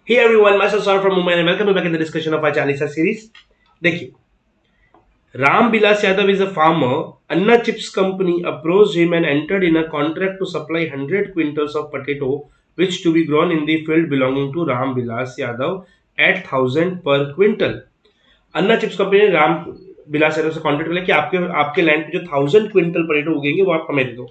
Hey everyone, myself Saurabh from Mumbai and welcome you back in the discussion of our Chalisa series. देखिए, Ram Bilas Yadav is a farmer. Anna Chips Company approached him and entered in a contract to supply 100 quintals of potato which to be grown in the field belonging to Ram Bilas Yadav at 1000 per quintal. Anna chips company ने राम बिलास यादव से contract किया कि आपके आपके land पे जो 1000 quintal potato उगेंगे वो आप हमें दे दो.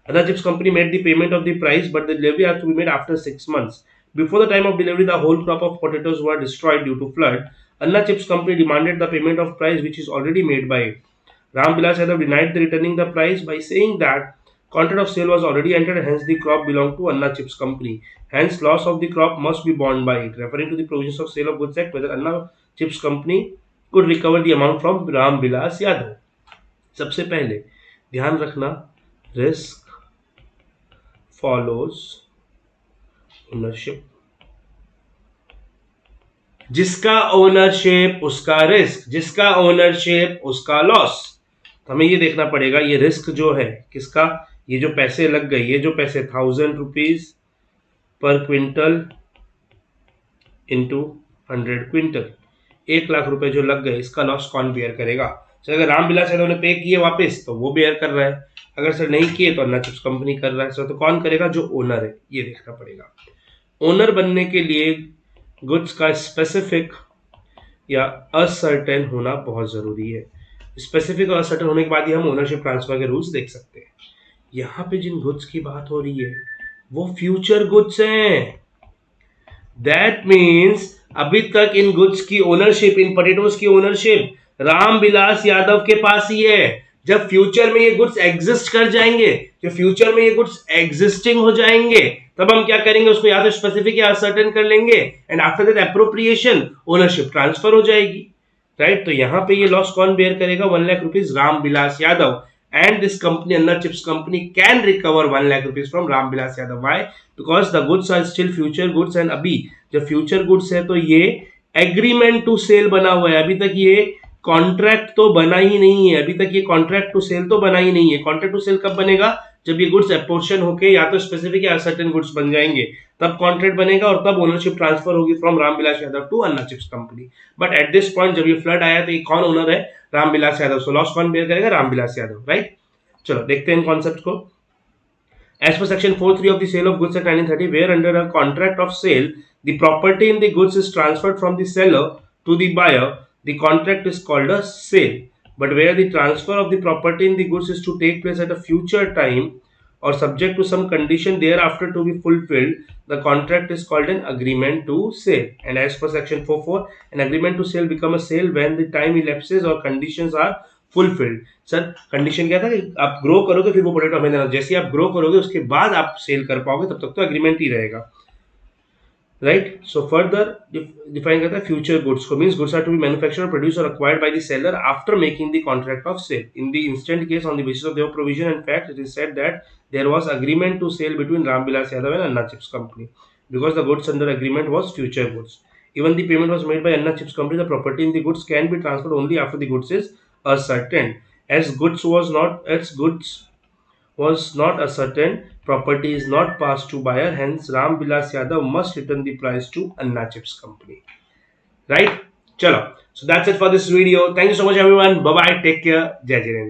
Anna chips company made the payment of the price but the delivery has to be made after 6 months. Before the time of delivery, the whole crop of potatoes were destroyed due to flood. Anna Chips Company demanded the payment of price which is already made by it. Ram Bilas Yadav denied the returning the price by saying that contract of sale was already entered, hence the crop belonged to Anna Chips Company. Hence, loss of the crop must be borne by it. Referring to the provisions of Sale of Goods Act, whether Anna Chips Company could recover the amount from Ram Bilas Yadav. सबसे पहले ध्यान रखना, risk follows ownership. जिसका ownership उसका risk, जिसका ownership उसका loss. तो हमें ये देखना पड़ेगा ये रिस्क जो है किसका, ये जो पैसे लग गए, ये जो पैसे 1000 rupees per quintal into 100 quintal, 1 lakh रुपए जो लग गए, इसका लॉस कौन बेयर करेगा. सर अगर राम बिलास यादव ने पे किए वापस तो वो बेयर कर रहा है, अगर सर नहीं किए तो अन्ना चिप्स कंपनी कर रहा है. सर तो कौन करेगा, जो ओनर है, ये देखना पड़ेगा. ओनर बनने के लिए गुड्स का स्पेसिफिक या असर्टेन होना बहुत जरूरी है. स्पेसिफिक और असर्टेन होने के बाद ही हम ओनरशिप ट्रांसफर के रूल्स देख सकते हैं. यहाँ पे जिन गुड्स की बात हो रही है वो फ्यूचर गुड्स हैं. दैट मीन्स अभी तक इन गुड्स की ओनरशिप, इन पोटैटोज की ओनरशिप राम बिलास यादव के पास ही है. जब फ्यूचर में ये गुड्स एग्जिस्ट कर जाएंगे, जब फ्यूचर में ये गुड्स एग्जिस्टिंग हो जाएंगे, तब हम क्या करेंगे, उसको या तो स्पेसिफिक या असर्टेन कर लेंगे and after that appropriation ownership transfer हो जाएगी. राइट, तो यहां पे ये लॉस कौन बेयर करेगा, 1 lakh rupees Ram Bilas Yadav. And this company, Anna Chips Company, can recover 1 lakh rupees from Ram Bilas Yadav. Why? Because the goods are still future goods and अभी जब future goods है तो ये agreement to sale बना हुआ है. अभी तक ये कॉन्ट्रैक्ट तो बना ही नहीं है, अभी तक ये कॉन्ट्रैक्ट टू सेल तो बना ही नहीं है. कॉन्ट्रैक्ट टू सेल कब बनेगा, जब ये गुड्स अपोर्शन होके या तो स्पेसिफिक या सर्टेन गुड्स बन जाएंगे, तब कॉन्ट्रैक्ट बनेगा और तब ओनरशिप ट्रांसफर होगी from Ram Bilas Yadav to Anna chips company. But at this point जब ये फ्लड आया तो ये कौन ओनर है, राम बिलास यादव. सो लॉस कौन बेयर करेगा, राम बिलास यादव. राइट, चलो देखते हैं इन कॉन्सेप्ट को. As per section 4(3) of the Sale of Goods Act 1930, where under a contract of sale, the property in the goods is transferred from the seller to the buyer, the contract is called a sale. But where the transfer of the property in the goods is to take place at a future time or subject to some condition thereafter to be fulfilled, the contract is called an agreement to sale. And as per section 4(4), an agreement to sale become a sale when the time elapses or conditions are fulfilled. Sir condition क्या था कि आप grow करोगे फिर वो potato हमें देना. जैसे आप ग्रो करोगे उसके बाद आप सेल कर पाओगे, तब तक तो एग्रीमेंट ही रहेगा. राइट, सो फर्दर डिफाइन करता है फ्यूचर गुड्स को. Means goods are to be manufactured, produce और acquired by the seller after making the contract of sale. In the instant case on the basis of their provision and fact it is said that there was agreement to sell between Ram Bilas Yadav and Anna chips company because the goods under agreement was future goods. Even the payment was made by Anna Chips Company. The property in the goods can be transferred only after the goods is ascertained. As goods was not ascertained, property is not passed to buyer. Hence, Ram Bilas Yadav must return the price to Anna Chips Company. Right? Chalo. So that's it for this video. Thank you so much, everyone. Bye bye. Take care. Jai Jai.